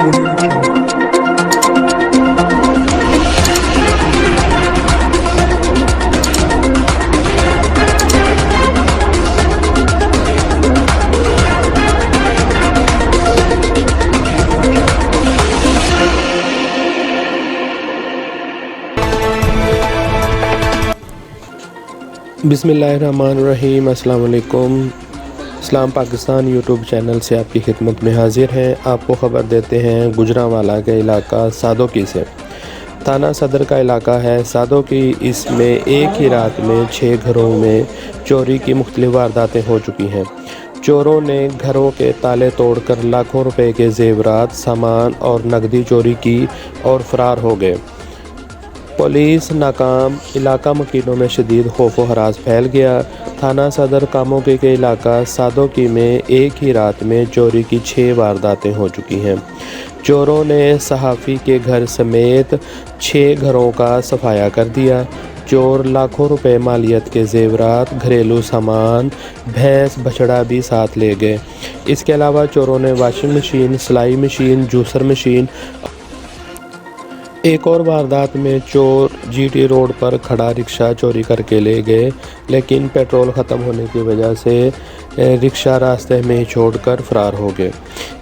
बिस्मिल्लाहिर्रहमानिर्रहीम। अस्सलाम वालेकुम। इस्लाम पाकिस्तान यूट्यूब चैनल से आपकी खिदमत में हाजिर हैं। आपको ख़बर देते हैं गुजरांवाला के इलाका सादोकी से। थाना सदर का इलाका है सादोकी। इसमें एक ही रात में 6 घरों में चोरी की मुख्तलिफ वारदातें हो चुकी हैं। चोरों ने घरों के ताले तोड़कर लाखों रुपए के जेवरात, सामान और नकदी चोरी की और फरार हो गए। पुलिस नाकाम, इलाका मकीनों में शदीद खौफ व हरास फैल गया। थाना सदर कामोकी के इलाका सादोकी में एक ही रात में चोरी की 6 वारदातें हो चुकी हैं। चोरों ने सहाफ़ी के घर समेत 6 घरों का सफाया कर दिया। चोर लाखों रुपए मालियत के जेवरात, घरेलू सामान, भैंस बछड़ा भी साथ ले गए। इसके अलावा चोरों ने वॉशिंग मशीन, सिलाई मशीन, जूसर मशीन। एक और वारदात में चोर जीटी रोड पर खड़ा रिक्शा चोरी करके ले गए, लेकिन पेट्रोल ख़त्म होने की वजह से रिक्शा रास्ते में ही छोड़कर फरार हो गए।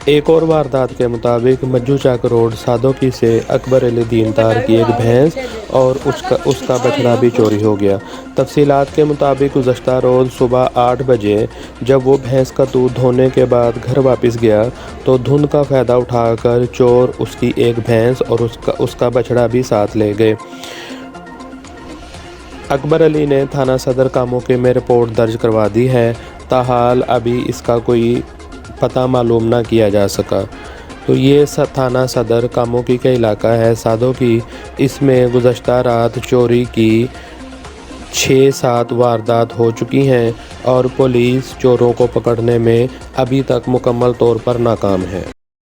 एक और वारदात के मुताबिक मज्जू चक रोड सादोकी से अकबर अली दीनदार की एक भैंस और उसका बछड़ा भी चोरी हो गया। तफसीलात के मुताबिक गुज़श्ता रोज़ सुबह 8 बजे जब वो भैंस का दूध धोने के बाद घर वापस गया तो धुंध का फ़ायदा उठाकर चोर उसकी एक भैंस और उसका बछड़ा भी साथ ले गए। अकबर अली ने थाना सदर कामोकी में रिपोर्ट दर्ज करवा दी है। ताहाल अभी इसका कोई पता मालूम ना किया जा सका। तो ये थाना सदर कामोकी का इलाका है सादोकी। इसमें गुज़श्ता रात चोरी की 6-7 वारदात हो चुकी हैं और पुलिस चोरों को पकड़ने में अभी तक मुकम्मल तौर पर नाकाम है।